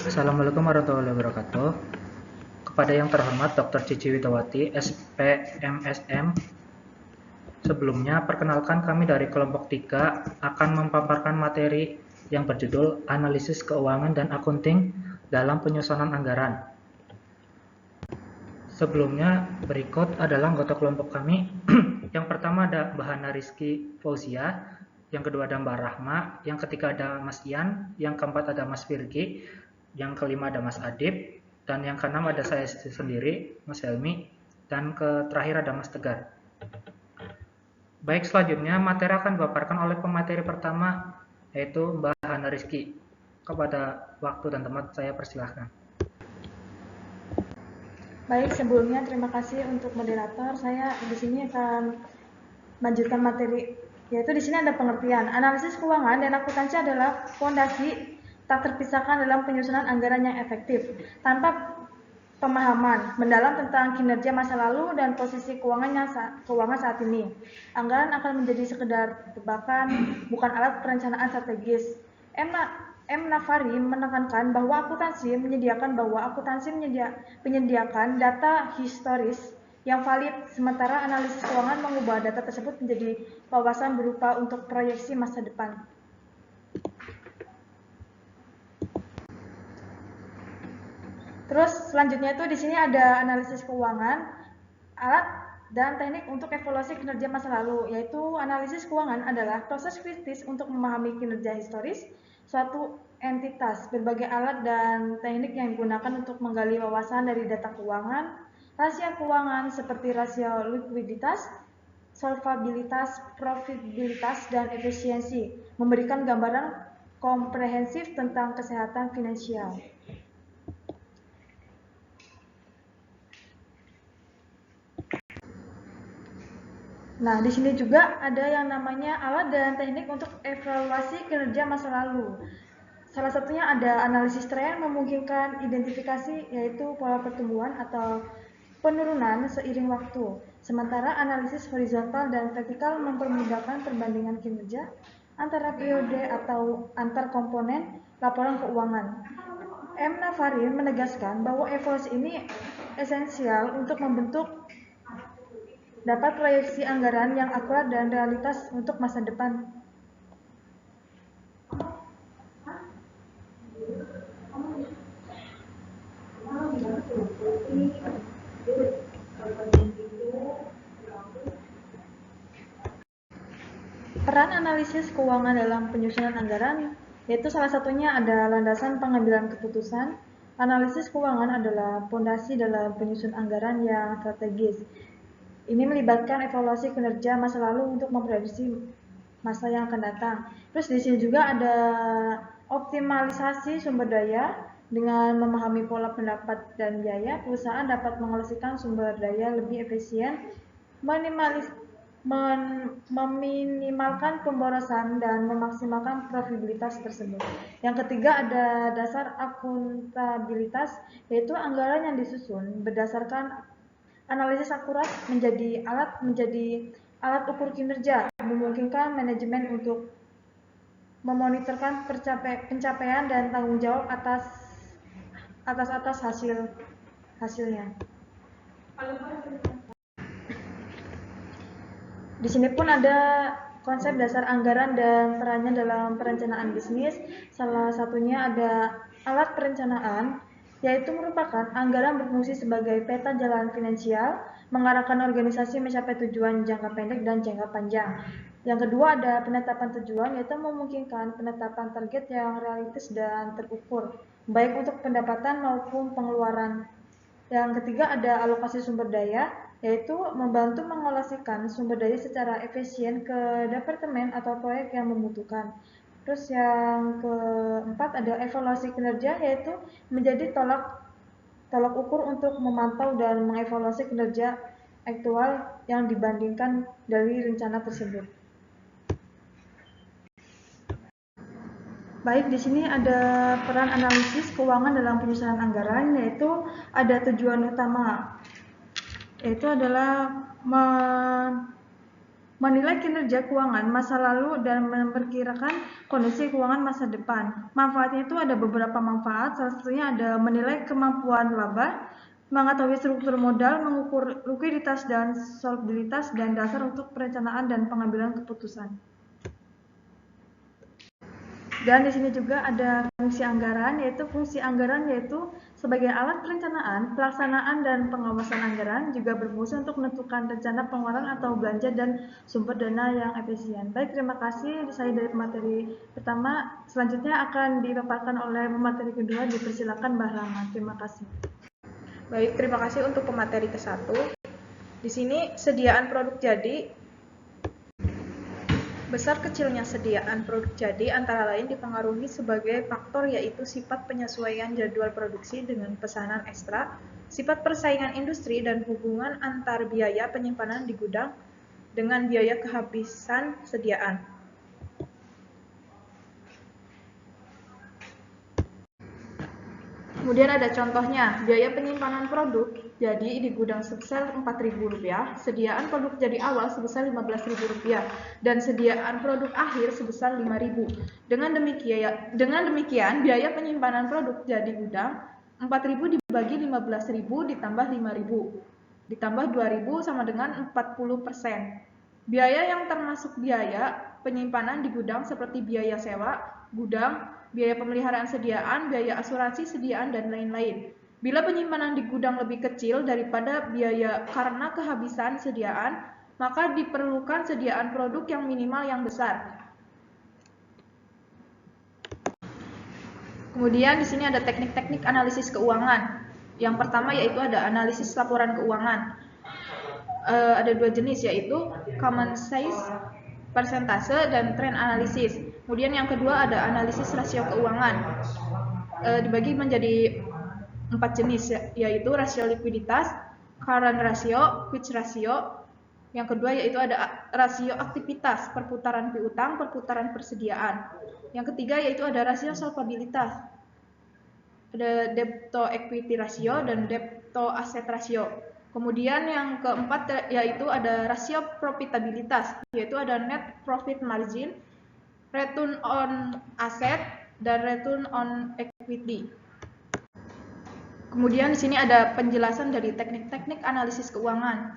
Assalamualaikum warahmatullahi wabarakatuh. Kepada yang terhormat Dr. Cici Widawati, SPMSM. Sebelumnya, perkenalkan kami dari kelompok 3 akan memaparkan materi yang berjudul Analisis Keuangan dan Akunting dalam Penyusunan Anggaran. Sebelumnya, berikut adalah anggota kelompok kami. Yang pertama ada Mbak Hana Rizky Fauzia, yang kedua ada Mbak Rahma, yang ketiga ada Mas Ian, yang keempat ada Mas Firgi, yang kelima ada Mas Adib, dan yang keenam ada saya sendiri, Mas Helmi, dan terakhir ada Mas Tegar. Baik, selanjutnya materi akan dipaparkan oleh pemateri pertama, yaitu Mbak Hana Rizky. Kepada waktu dan tempat saya persilahkan. Baik, sebelumnya terima kasih untuk moderator. Saya di sini akan melanjutkan materi, yaitu di sini ada pengertian. Analisis keuangan dan akuntansi adalah fondasi tak terpisahkan dalam penyusunan anggaran yang efektif. Tanpa pemahaman mendalam tentang kinerja masa lalu dan posisi keuangan saat ini, anggaran akan menjadi sekedar tebakan, bukan alat perencanaan strategis. M. Navari menekankan bahwa akuntansi menyediakan data historis yang valid, sementara analisis keuangan mengubah data tersebut menjadi wawasan berupa untuk proyeksi masa depan. Terus selanjutnya itu di sini ada analisis keuangan, alat dan teknik untuk evaluasi kinerja masa lalu, yaitu analisis keuangan adalah proses kritis untuk memahami kinerja historis suatu entitas. Berbagai alat dan teknik yang digunakan untuk menggali wawasan dari data keuangan, rasio keuangan seperti rasio likuiditas, solvabilitas, profitabilitas, dan efisiensi, memberikan gambaran komprehensif tentang kesehatan finansial. Nah, di sini juga ada yang namanya alat dan teknik untuk evaluasi kinerja masa lalu. Salah satunya ada analisis tren, memungkinkan identifikasi yaitu pola pertumbuhan atau penurunan seiring waktu. Sementara analisis horizontal dan vertikal mempermudahkan perbandingan kinerja antara periode atau antar komponen laporan keuangan. M. Navari menegaskan bahwa evaluasi ini esensial untuk membentuk dapat proyeksi anggaran yang akurat dan realitas untuk masa depan. Peran analisis keuangan dalam penyusunan anggaran, yaitu salah satunya ada landasan pengambilan keputusan. Analisis keuangan adalah fondasi dalam penyusunan anggaran yang strategis. Ini melibatkan evaluasi kinerja masa lalu untuk memprediksi masa yang akan datang. Terus di sini juga ada optimalisasi sumber daya. Dengan memahami pola pendapat dan biaya, perusahaan dapat mengalokasikan sumber daya lebih efisien, meminimalkan pemborosan dan memaksimalkan profitabilitas tersebut. Yang ketiga ada dasar akuntabilitas, yaitu anggaran yang disusun berdasarkan analisis akurat menjadi alat ukur kinerja, memungkinkan manajemen untuk memonitorkan pencapaian dan tanggung jawab atas hasilnya. Di sini pun ada konsep dasar anggaran dan perannya dalam perencanaan bisnis. Salah satunya ada alat perencanaan, yaitu merupakan anggaran berfungsi sebagai peta jalan finansial, mengarahkan organisasi mencapai tujuan jangka pendek dan jangka panjang. Yang kedua ada penetapan tujuan, yaitu memungkinkan penetapan target yang realistis dan terukur, baik untuk pendapatan maupun pengeluaran. Yang ketiga ada alokasi sumber daya, yaitu membantu mengalokasikan sumber daya secara efisien ke departemen atau proyek yang membutuhkan. Terus yang keempat ada evaluasi kinerja, yaitu menjadi tolak ukur untuk memantau dan mengevaluasi kinerja aktual yang dibandingkan dari rencana tersebut. Baik, di sini ada peran analisis keuangan dalam penyusunan anggaran, yaitu ada tujuan utama, yaitu adalah menilai kinerja keuangan masa lalu dan memperkirakan kondisi keuangan masa depan. Manfaatnya itu ada beberapa manfaat, salah satunya ada menilai kemampuan laba, mengetahui struktur modal, mengukur likuiditas dan solvabilitas, dan dasar untuk perencanaan dan pengambilan keputusan. Dan di sini juga ada fungsi anggaran, yaitu sebagai alat perencanaan, pelaksanaan, dan pengawasan anggaran, juga berfungsi untuk menentukan rencana pengeluaran atau belanja dan sumber dana yang efisien. Baik, terima kasih. Saya dari pemateri pertama, selanjutnya akan dipaparkan oleh pemateri kedua. Dipersilakan Mbak Rama. Terima kasih. Baik, terima kasih untuk pemateri ke-1. Di sini sediaan produk jadi. Besar kecilnya sediaan produk jadi antara lain dipengaruhi sebagai faktor yaitu sifat penyesuaian jadwal produksi dengan pesanan ekstra, sifat persaingan industri, dan hubungan antar biaya penyimpanan di gudang dengan biaya kehabisan sediaan. Kemudian ada contohnya, biaya penyimpanan produk jadi di gudang sebesar Rp4.000, sediaan produk jadi awal sebesar Rp15.000, dan sediaan produk akhir sebesar Rp5.000. Dengan demikian, biaya penyimpanan produk jadi gudang Rp4.000 dibagi Rp15.000 ditambah Rp5.000, ditambah Rp2.000 sama dengan 40%. Biaya yang termasuk biaya penyimpanan di gudang seperti biaya sewa gudang, biaya pemeliharaan sediaan, biaya asuransi sediaan, dan lain-lain. Bila penyimpanan di gudang lebih kecil daripada biaya karena kehabisan sediaan, maka diperlukan sediaan produk yang minimal yang besar. Kemudian di sini ada teknik-teknik analisis keuangan. Yang pertama yaitu ada analisis laporan keuangan. Ada dua jenis, yaitu common size, persentase, dan trend analisis. Kemudian yang kedua ada analisis rasio keuangan. Dibagi menjadi 4 jenis, yaitu rasio likuiditas, current ratio, quick ratio. Yang kedua yaitu ada rasio aktivitas, perputaran piutang, perputaran persediaan. Yang ketiga yaitu ada rasio solvabilitas. Ada debt to equity ratio dan debt to asset ratio. Kemudian yang keempat yaitu ada rasio profitabilitas, yaitu ada net profit margin, return on asset, dan return on equity. Kemudian di sini ada penjelasan dari teknik-teknik analisis keuangan.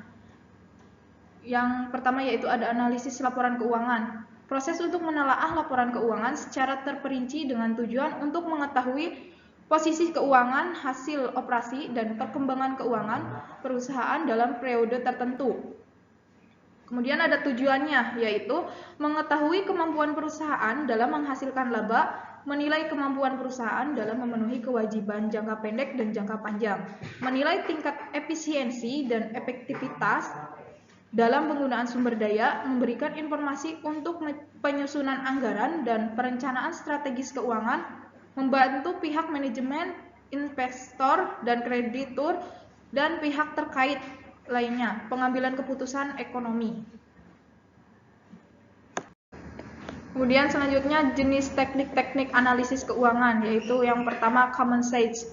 Yang pertama yaitu ada analisis laporan keuangan. Proses untuk menelaah laporan keuangan secara terperinci dengan tujuan untuk mengetahui posisi keuangan, hasil operasi, dan perkembangan keuangan perusahaan dalam periode tertentu. Kemudian ada tujuannya, yaitu mengetahui kemampuan perusahaan dalam menghasilkan laba, menilai kemampuan perusahaan dalam memenuhi kewajiban jangka pendek dan jangka panjang, menilai tingkat efisiensi dan efektivitas dalam penggunaan sumber daya, memberikan informasi untuk penyusunan anggaran dan perencanaan strategis keuangan, membantu pihak manajemen, investor, dan kreditur, dan pihak terkait lainnya, pengambilan keputusan ekonomi. Kemudian selanjutnya jenis teknik-teknik analisis keuangan, yaitu yang pertama common size,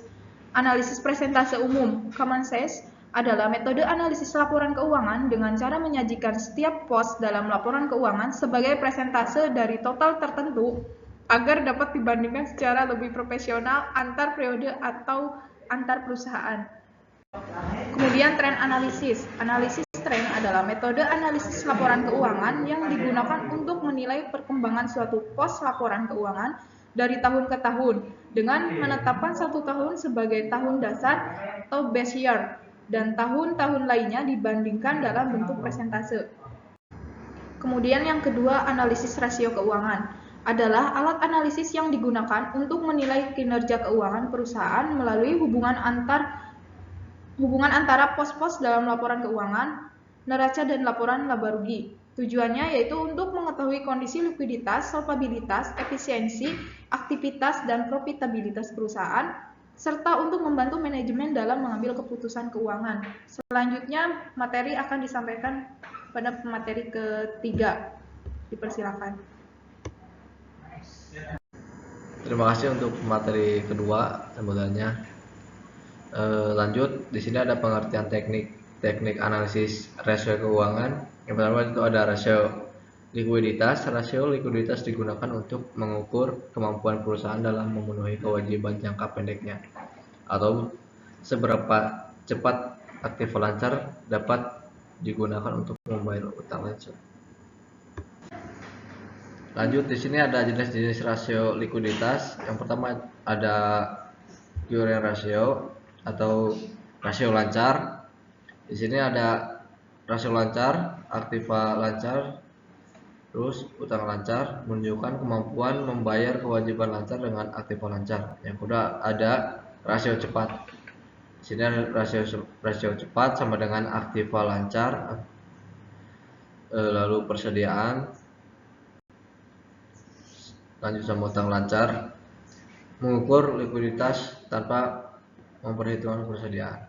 analisis presentase umum. Common size adalah metode analisis laporan keuangan dengan cara menyajikan setiap pos dalam laporan keuangan sebagai presentase dari total tertentu agar dapat dibandingkan secara lebih profesional antar periode atau antar perusahaan. Kemudian trend analisis. Analisis trend adalah metode analisis laporan keuangan yang digunakan untuk menilai perkembangan suatu pos laporan keuangan dari tahun ke tahun dengan menetapkan satu tahun sebagai tahun dasar atau base year dan tahun-tahun lainnya dibandingkan dalam bentuk presentase. Kemudian yang kedua, analisis rasio keuangan adalah alat analisis yang digunakan untuk menilai kinerja keuangan perusahaan melalui hubungan antara pos-pos dalam laporan keuangan, neraca, dan laporan laba rugi. Tujuannya yaitu untuk mengetahui kondisi likuiditas, solvabilitas, efisiensi, aktivitas, dan profitabilitas perusahaan, serta untuk membantu manajemen dalam mengambil keputusan keuangan. Selanjutnya, materi akan disampaikan pada materi ketiga. Dipersilakan. Terima kasih untuk materi kedua sambutannya. Lanjut, di sini ada pengertian teknik analisis rasio keuangan. Yang pertama itu ada rasio likuiditas. Rasio likuiditas digunakan untuk mengukur kemampuan perusahaan dalam memenuhi kewajiban jangka pendeknya atau seberapa cepat aktif lancar dapat digunakan untuk membayar utang lancar. Lanjut, di sini ada jenis-jenis rasio likuiditas. Yang pertama ada current ratio atau rasio lancar. Di sini ada rasio lancar, aktiva lancar, terus utang lancar, menunjukkan kemampuan membayar kewajiban lancar dengan aktiva lancar. Yang kedua ada rasio cepat. Di sini ada rasio cepat sama dengan aktiva lancar, lalu persediaan, lanjut sama utang lancar, mengukur likuiditas tanpa memperhitungkan persediaan.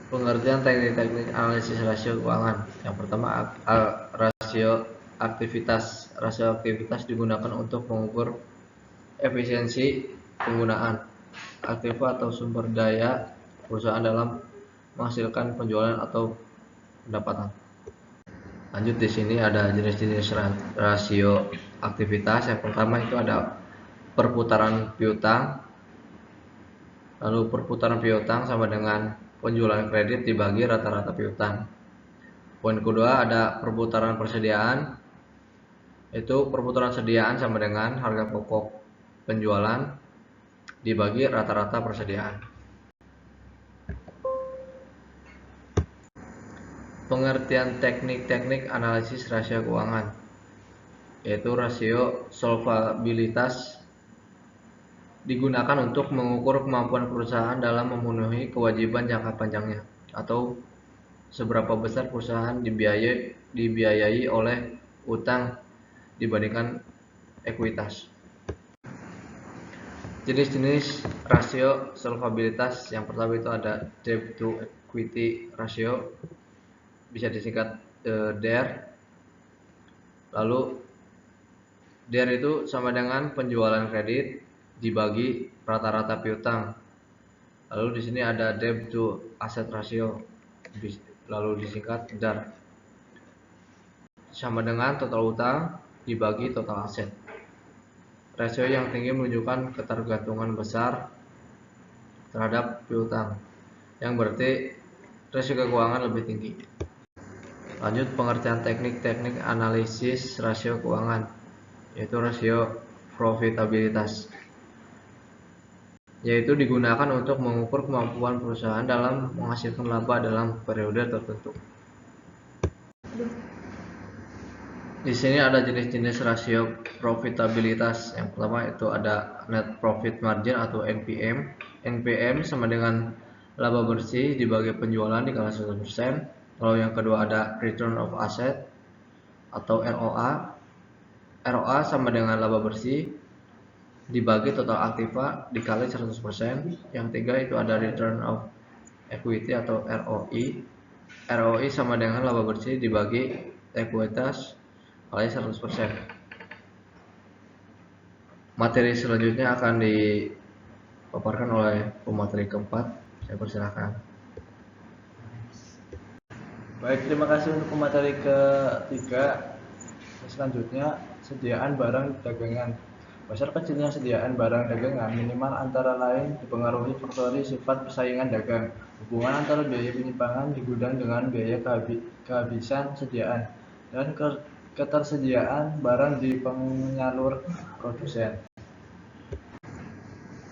Pengertian teknik-teknik analisis rasio keuangan. Yang pertama rasio aktivitas. Rasio aktivitas digunakan untuk mengukur efisiensi penggunaan aktiva atau sumber daya perusahaan dalam menghasilkan penjualan atau pendapatan. Lanjut, di sini ada jenis-jenis rasio aktivitas. Yang pertama itu ada perputaran piutang. Lalu perputaran piutang sama dengan penjualan kredit dibagi rata-rata piutang. Poin kedua ada perputaran persediaan. Itu perputaran sediaan sama dengan harga pokok penjualan dibagi rata-rata persediaan. Pengertian teknik-teknik analisis rasio keuangan, yaitu rasio solvabilitas digunakan untuk mengukur kemampuan perusahaan dalam memenuhi kewajiban jangka panjangnya atau seberapa besar perusahaan dibiayai oleh utang dibandingkan ekuitas. Jenis-jenis rasio solvabilitas, yang pertama itu ada debt to equity ratio, bisa disingkat DER. Lalu DER itu sama dengan penjualan kredit dibagi rata-rata piutang. Lalu di sini ada debt to asset ratio, lalu disingkat DAR, sama dengan total utang dibagi total aset. Rasio yang tinggi menunjukkan ketergantungan besar terhadap piutang, yang berarti risiko keuangan lebih tinggi. Lanjut, pengertian teknik-teknik analisis rasio keuangan, yaitu rasio profitabilitas, yaitu digunakan untuk mengukur kemampuan perusahaan dalam menghasilkan laba dalam periode tertentu. Di sini ada jenis-jenis rasio profitabilitas. Yang pertama itu ada net profit margin atau NPM. NPM sama dengan laba bersih dibagi penjualan dikali 100%. Lalu yang kedua ada return of asset atau ROA. ROA sama dengan laba bersih dibagi total aktiva dikali 100%. Yang ketiga itu ada return of equity atau ROI. ROI sama dengan laba bersih dibagi ekuitas kali 100%. Materi selanjutnya akan dipaparkan oleh pemateri keempat. Saya persilahkan. Baik, terima kasih untuk pemateri ketiga. Selanjutnya, sediaan barang dagangan. Besar kecilnya sediaan barang dagangan minimal antara lain dipengaruhi faktor sifat persaingan dagang, hubungan antara biaya penyimpangan di gudang dengan biaya kehabisan sediaan, dan ketersediaan barang di penyalur produsen.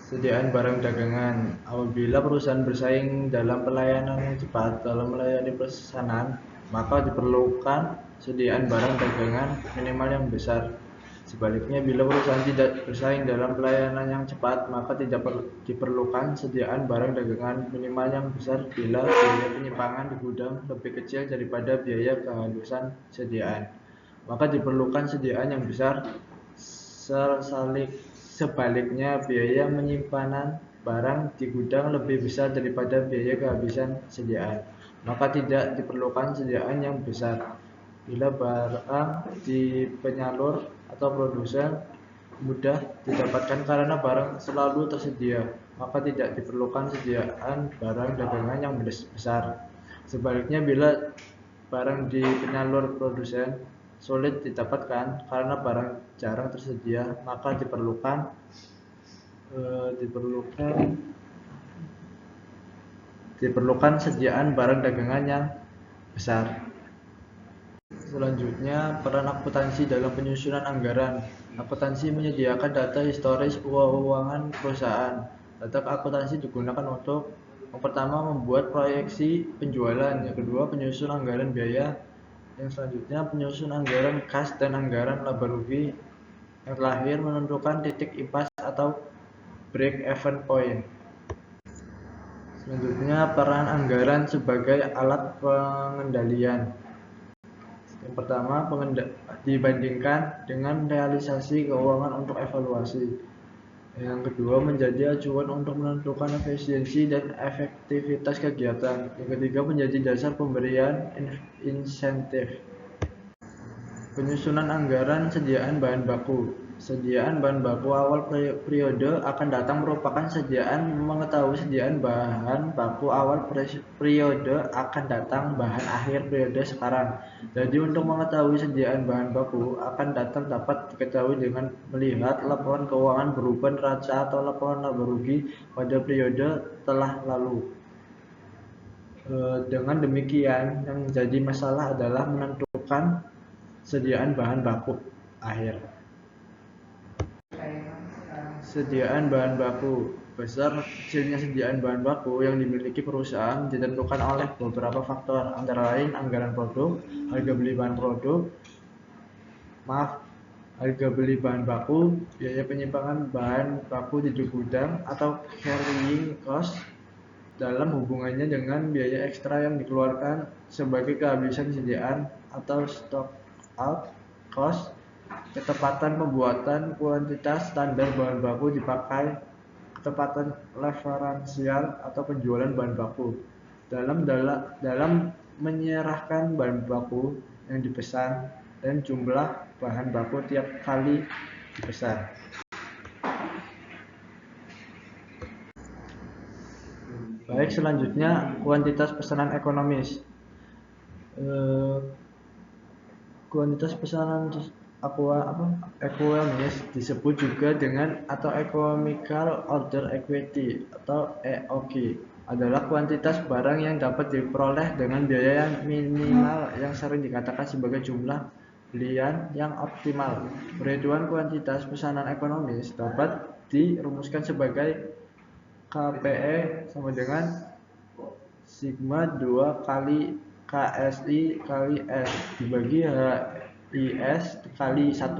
Sediaan barang dagangan. Apabila perusahaan bersaing dalam pelayanan yang cepat dalam melayani pesanan, maka diperlukan sediaan barang dagangan minimal yang besar. Sebaliknya, bila perusahaan tidak bersaing dalam pelayanan yang cepat, maka tidak diperlukan sediaan barang dagangan minimal yang besar bila biaya penyimpangan di gudang lebih kecil daripada biaya kehabisan sediaan. Maka diperlukan sediaan yang besar. Sebaliknya, biaya penyimpanan barang di gudang lebih besar daripada biaya kehabisan sediaan, maka tidak diperlukan sediaan yang besar. Bila barang di penyalur atau produsen mudah didapatkan karena barang selalu tersedia, maka tidak diperlukan sediaan barang dagangan yang besar. Sebaliknya, bila barang di penyalur produsen sulit didapatkan karena barang jarang tersedia, maka diperlukan sediaan barang dagangan yang besar. Selanjutnya, peran akuntansi dalam penyusunan anggaran. Akuntansi menyediakan data historis keuangan perusahaan. Data akuntansi digunakan untuk yang pertama membuat proyeksi penjualan, yang kedua penyusun anggaran biaya, yang selanjutnya penyusun anggaran kas dan anggaran laba rugi, yang terakhir menentukan titik impas atau break even point. Selanjutnya, peran anggaran sebagai alat pengendalian. Yang pertama, dibandingkan dengan realisasi keuangan untuk evaluasi. Yang kedua, menjadi acuan untuk menentukan efisiensi dan efektivitas kegiatan. Yang ketiga, menjadi dasar pemberian insentif. Penyusunan anggaran sediaan bahan baku. Sediaan bahan baku awal periode akan datang merupakan mengetahui sediaan bahan baku awal periode akan datang bahan akhir periode sekarang. Jadi untuk mengetahui sediaan bahan baku akan datang dapat diketahui dengan melihat laporan keuangan berupa neraca atau laporan laba rugi pada periode telah lalu. Dengan demikian, yang menjadi masalah adalah menentukan sediaan bahan baku akhir. Sediaan bahan baku. Besar kecilnya sediaan bahan baku yang dimiliki perusahaan ditentukan oleh beberapa faktor, antara lain anggaran produk, harga beli bahan baku, biaya penyimpangan bahan baku di gudang atau carrying cost, dalam hubungannya dengan biaya ekstra yang dikeluarkan sebagai kehabisan sediaan atau stock out cost, ketepatan pembuatan, kuantitas standar bahan baku dipakai, ketepatan referensial atau penjualan bahan baku dalam menyerahkan bahan baku yang dipesan, dan jumlah bahan baku tiap kali dipesan. Baik, selanjutnya kuantitas pesanan ekonomis. Kuantitas pesanan ekonomis disebut juga dengan atau economical order equity atau EOQ, adalah kuantitas barang yang dapat diperoleh dengan biaya yang minimal yang sering dikatakan sebagai jumlah belian yang optimal. Perhitungan kuantitas pesanan ekonomis dapat dirumuskan sebagai KPE sama dengan sigma 2 kali KSI kali S dibagi HIS kali 1.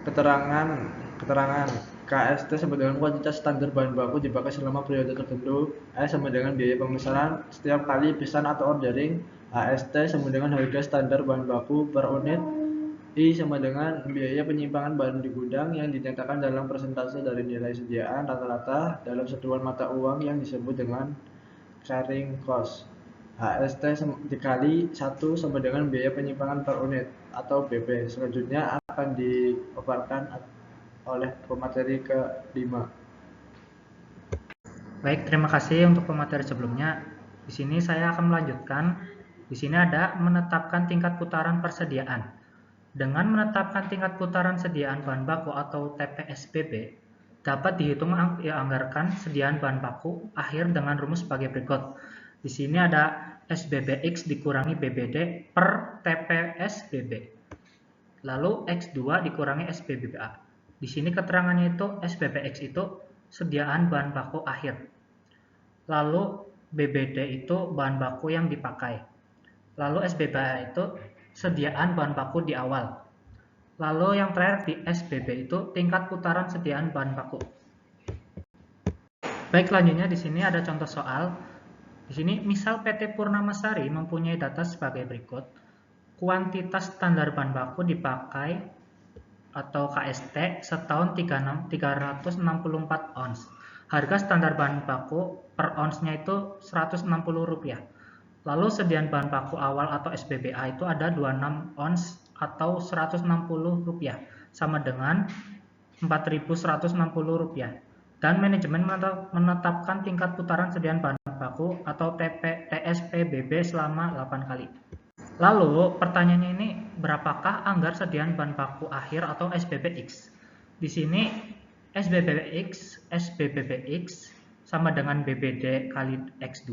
Keterangan KST sama dengan kuantitas standar bahan baku dipakai selama periode tertentu. S sama dengan biaya pemesanan setiap kali pesan atau ordering. HST sama dengan harga standar bahan baku per unit. I sama dengan biaya penyimpangan bahan di gudang yang dinyatakan dalam persentase dari nilai sediaan rata-rata dalam satuan mata uang yang disebut dengan carrying cost. HST dikali 1 sama dengan biaya penyimpangan per unit atau BP. Selanjutnya akan dipaparkan oleh pemateri ke-5. Baik, terima kasih untuk pemateri sebelumnya. Di sini saya akan melanjutkan. Di sini ada menetapkan tingkat putaran persediaan. Dengan menetapkan tingkat putaran sediaan bahan baku atau TPSBB, dapat dihitung anggarkan sediaan bahan baku akhir dengan rumus sebagai berikut. Di sini ada SBBX dikurangi BBD per TPSBB. Lalu X2 dikurangi SBBA. Di sini keterangannya itu SBBX itu sediaan bahan baku akhir. Lalu BBD itu bahan baku yang dipakai. Lalu SBBA itu sediaan bahan baku di awal. Lalu yang terakhir di SBB itu tingkat putaran sediaan bahan baku. Baik, selanjutnya di sini ada contoh soal. Di sini misal PT Purnamasari mempunyai data sebagai berikut. Kuantitas standar bahan baku dipakai atau KST setahun 364 ons. Harga standar bahan baku per onsnya itu Rp160. Lalu sediaan bahan baku awal atau SBBA itu ada 26 ons atau Rp160 sama dengan Rp4.160. Dan manajemen menetapkan tingkat putaran sediaan bahan baku atau TSPBB selama 8 kali. Lalu pertanyaannya ini, berapakah anggaran sediaan bahan baku akhir atau SBBX? Di sini SBBX sama dengan BBD kali X2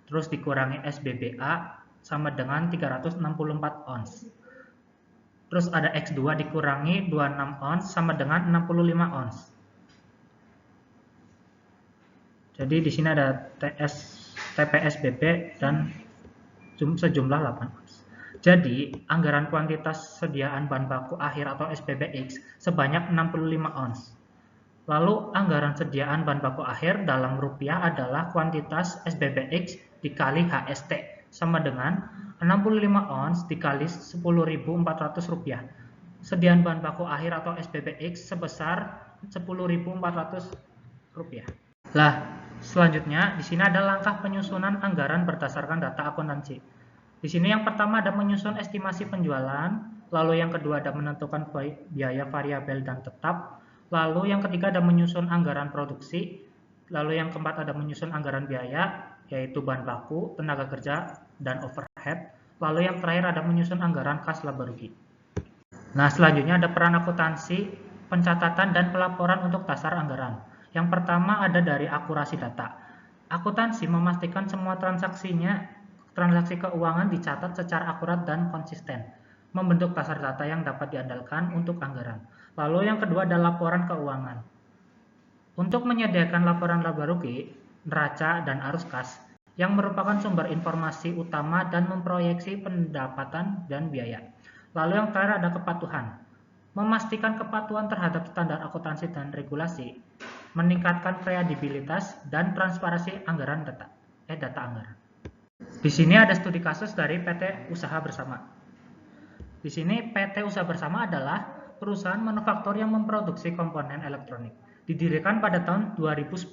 terus dikurangi SBBA sama dengan 364 ons. Terus ada X2 dikurangi 26 ons sama dengan 65 ons. Jadi di sini ada TPSBB dan sejumlah 8 ons. Jadi anggaran kuantitas sediaan bahan baku akhir atau SBBX sebanyak 65 ons. Lalu anggaran sediaan bahan baku akhir dalam rupiah adalah kuantitas SBBX dikali HST sama dengan 65 ons dikali 10.400 rupiah. Sediaan bahan baku akhir atau SBBX sebesar 10.400 rupiah. Lah, selanjutnya di sini ada langkah penyusunan anggaran berdasarkan data akuntansi. Di sini yang pertama ada menyusun estimasi penjualan, lalu yang kedua ada menentukan biaya variabel dan tetap, lalu yang ketiga ada menyusun anggaran produksi, lalu yang keempat ada menyusun anggaran biaya, yaitu bahan baku, tenaga kerja, dan overhead, lalu yang terakhir ada menyusun anggaran kas laba rugi. Nah, selanjutnya ada peran akuntansi, pencatatan, dan pelaporan untuk dasar anggaran. Yang pertama ada dari akurasi data. Akuntansi memastikan semua transaksi keuangan dicatat secara akurat dan konsisten, membentuk dasar data yang dapat diandalkan untuk anggaran. Lalu yang kedua adalah laporan keuangan. Untuk menyediakan laporan laba rugi, neraca, dan arus kas, yang merupakan sumber informasi utama dan memproyeksi pendapatan dan biaya. Lalu yang terakhir ada kepatuhan. Memastikan kepatuhan terhadap standar akuntansi dan regulasi, meningkatkan kredibilitas dan transparansi anggaran data anggaran. Di sini ada studi kasus dari PT Usaha Bersama. Di sini PT Usaha Bersama adalah perusahaan manufaktur yang memproduksi komponen elektronik. Didirikan pada tahun 2010.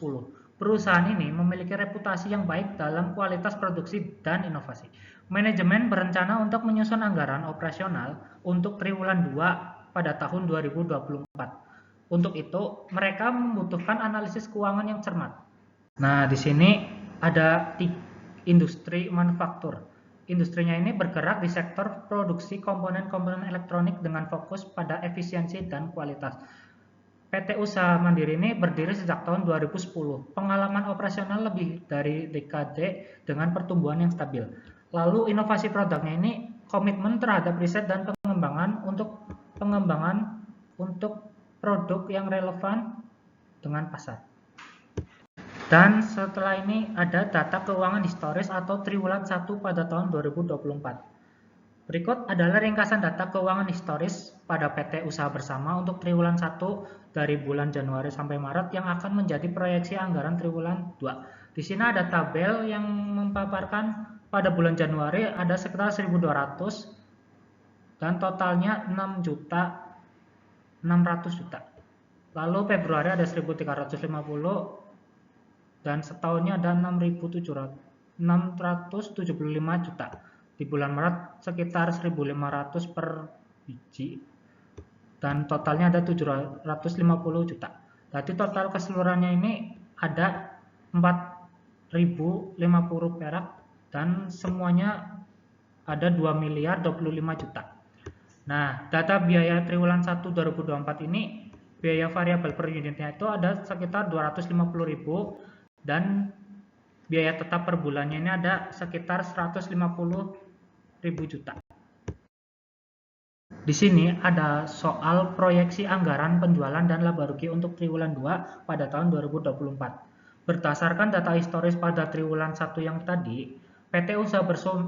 Perusahaan ini memiliki reputasi yang baik dalam kualitas produksi dan inovasi. Manajemen berencana untuk menyusun anggaran operasional untuk triwulan 2 pada tahun 2024. Untuk itu, mereka membutuhkan analisis keuangan yang cermat. Nah, di sini ada industri manufaktur. Industrinya ini bergerak di sektor produksi komponen-komponen elektronik dengan fokus pada efisiensi dan kualitas. PT Usaha Mandiri ini berdiri sejak tahun 2010. Pengalaman operasional lebih dari dekade dengan pertumbuhan yang stabil. Lalu inovasi produknya ini komitmen terhadap riset dan pengembangan untuk produk yang relevan dengan pasar. Dan setelah ini ada data keuangan historis atau triwulan 1 pada tahun 2024. Berikut adalah ringkasan data keuangan historis pada PT Usaha Bersama untuk triwulan 1 dari bulan Januari sampai Maret yang akan menjadi proyeksi anggaran triwulan 2. Di sini ada tabel yang memaparkan pada bulan Januari ada sekitar 1.200 dan totalnya 6.600 juta. Lalu Februari ada 1.350 dan setahunnya ada 675 juta. Di bulan Maret sekitar 1.500 per biji dan totalnya ada 750 juta. Jadi total keseluruhannya ini ada 4.050 perak dan semuanya ada 2.025 juta. Nah, data biaya triwulan 1 2024 ini biaya variabel per unitnya itu ada sekitar 250.000 dan biaya tetap per bulannya ini ada sekitar 150.000 juta. Di sini ada soal proyeksi anggaran penjualan dan laba rugi untuk triwulan 2 pada tahun 2024. Berdasarkan data historis pada triwulan 1 yang tadi, PT Usaha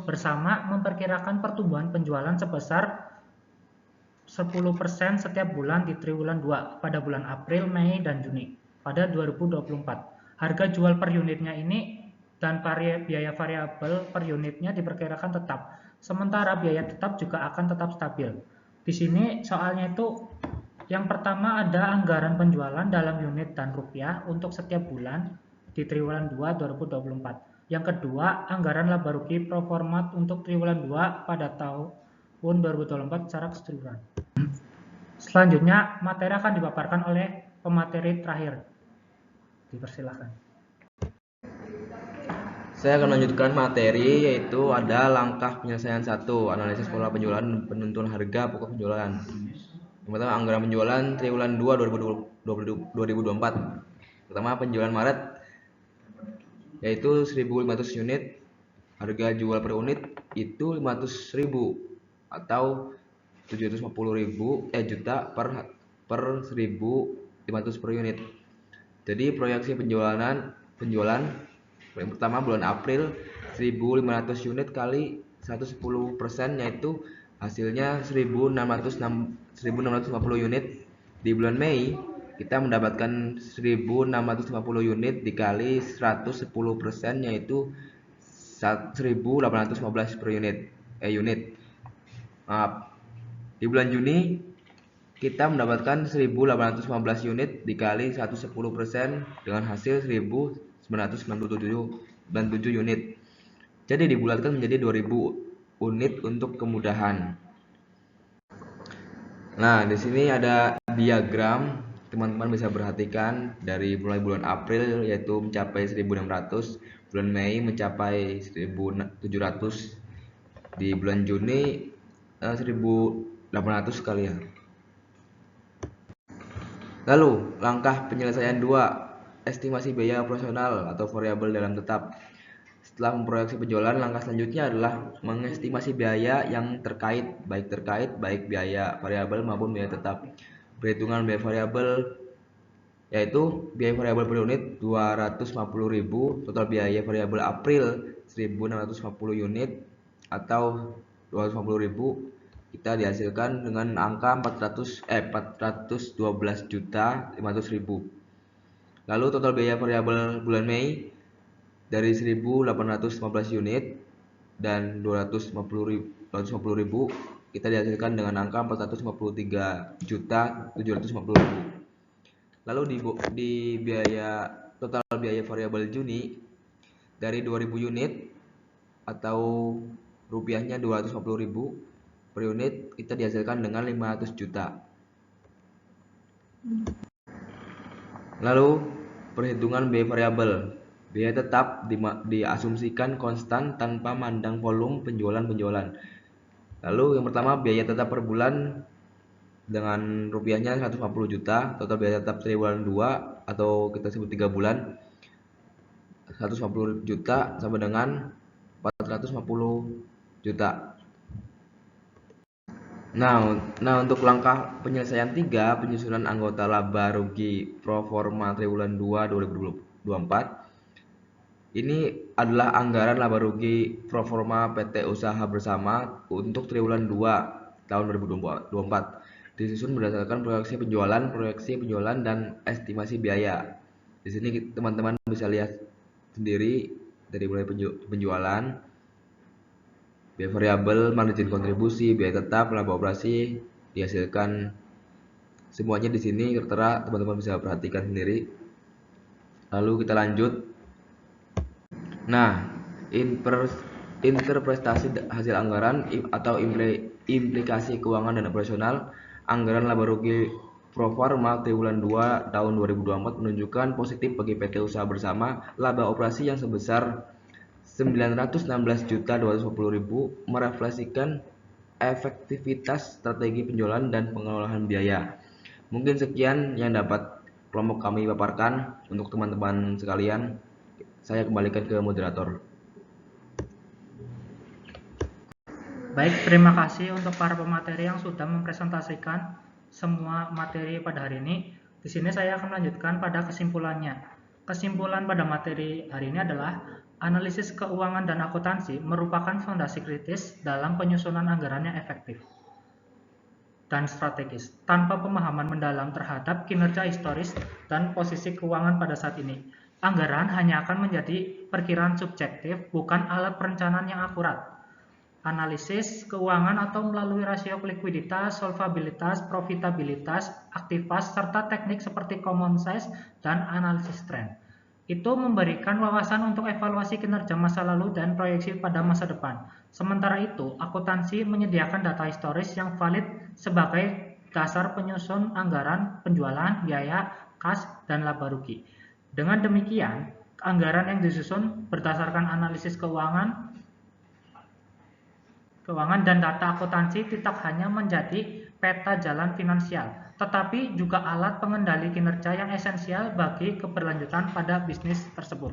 Bersama memperkirakan pertumbuhan penjualan sebesar 10% setiap bulan di triwulan 2 pada bulan April, Mei, dan Juni pada 2024. Harga jual per unitnya ini dan biaya variabel per unitnya diperkirakan tetap. Sementara biaya tetap juga akan tetap stabil. Di sini soalnya itu yang pertama ada anggaran penjualan dalam unit dan rupiah untuk setiap bulan di triwulan 2 2024. Yang kedua, anggaran laba rugi pro forma untuk triwulan 2 pada tahun 2024 secara keseluruhan. Selanjutnya, materi akan dipaparkan oleh pemateri terakhir. Dipersilakan. Saya akan melanjutkan materi, yaitu ada langkah penyelesaian 1, analisis pola penjualan dan penentuan harga pokok penjualan. Yang pertama, anggaran penjualan triwulan 2 2024. Pertama, penjualan Maret yaitu 1.500 unit, harga jual per unit itu 500.000 atau 750.000 juta per 1.500 per unit. Jadi proyeksi penjualan yang pertama bulan April 1.500 unit kali 110%, yaitu hasilnya 1.650 unit. Di bulan Mei kita mendapatkan 1.650 unit dikali 110%, yaitu 1.815 per unit. Maaf. Di bulan Juni kita mendapatkan 1.815 unit dikali 110% dengan hasil 1.997 unit. Jadi dibulatkan menjadi 2.000 unit untuk kemudahan. Nah, di sini ada diagram, teman-teman bisa perhatikan dari mulai bulan April yaitu mencapai 1.600, bulan Mei mencapai 1.700, di bulan Juni 1.800 kali ya. Lalu, langkah penyelesaian 2, estimasi biaya operasional atau variabel dalam tetap. Setelah memproyeksi penjualan, langkah selanjutnya adalah mengestimasi biaya yang terkait baik biaya variabel maupun biaya tetap. Perhitungan biaya variabel yaitu biaya variabel per unit 250.000, total biaya variabel April 1.650 unit atau 250.000, kita dihasilkan dengan angka 412.500.000. Lalu total biaya variabel bulan Mei dari 1.815 unit dan 250.000 kita dihasilkan dengan angka 453.750.000. Lalu di total biaya variabel Juni dari 2.000 unit atau rupiahnya 250.000 per unit, kita dihasilkan dengan 500 juta. Lalu perhitungan biaya variabel. Biaya tetap diasumsikan konstan tanpa mandang volume penjualan. Lalu yang pertama, biaya tetap per bulan dengan rupiahnya 150 juta, total biaya tetap triwulan 2 atau kita sebut 3 bulan 150 juta sama dengan 450 juta. Nah, untuk langkah penyelesaian 3, penyusunan anggota laba rugi pro forma triwulan 2 2024. Ini adalah anggaran laba rugi pro forma PT Usaha Bersama untuk triwulan 2 tahun 2024. Disusun berdasarkan proyeksi penjualan dan estimasi biaya. Di sini teman-teman bisa lihat sendiri dari mulai penjualan, biaya variabel, margin kontribusi, biaya tetap, laba operasi dihasilkan semuanya di sini tertera, teman-teman bisa perhatikan sendiri. Lalu kita lanjut. Nah, interpretasi hasil anggaran atau implikasi keuangan dan operasional. Anggaran laba rugi pro forma triwulan 2 tahun 2024 menunjukkan positif bagi PT Usaha Bersama. Laba operasi yang sebesar 916.250.000 merefleksikan efektivitas strategi penjualan dan pengelolaan biaya. Mungkin sekian yang dapat kelompok kami paparkan. Untuk teman-teman sekalian, saya kembalikan ke moderator. Baik, terima kasih untuk para pemateri yang sudah mempresentasikan semua materi pada hari ini. Di sini saya akan melanjutkan pada kesimpulannya. Kesimpulan pada materi hari ini adalah analisis keuangan dan akuntansi merupakan fondasi kritis dalam penyusunan anggaran yang efektif dan strategis. Tanpa pemahaman mendalam terhadap kinerja historis dan posisi keuangan pada saat ini, anggaran hanya akan menjadi perkiraan subjektif, bukan alat perencanaan yang akurat. Analisis keuangan atau melalui rasio likuiditas, solvabilitas, profitabilitas, aktivitas, serta teknik seperti common size dan analisis trend. Itu memberikan wawasan untuk evaluasi kinerja masa lalu dan proyeksi pada masa depan. Sementara itu, akuntansi menyediakan data historis yang valid sebagai dasar penyusun anggaran, penjualan, biaya, kas, dan laba rugi. Dengan demikian, anggaran yang disusun berdasarkan analisis keuangan dan data akuntansi tidak hanya menjadi peta jalan finansial, tetapi juga alat pengendali kinerja yang esensial bagi keberlanjutan pada bisnis tersebut.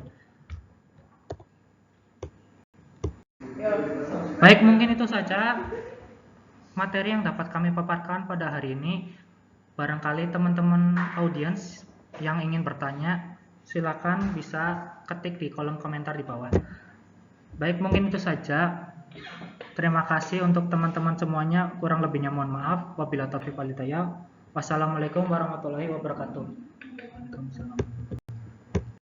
Baik, mungkin itu saja materi yang dapat kami paparkan pada hari ini. Barangkali teman-teman audiens yang ingin bertanya, silakan bisa ketik di kolom komentar di bawah. Baik, mungkin itu saja. Terima kasih untuk teman-teman semuanya. Kurang lebihnya mohon maaf. Wabillahi taufiq wal hidayah. Wassalamualaikum warahmatullahi wabarakatuh. Waalaikumsalam.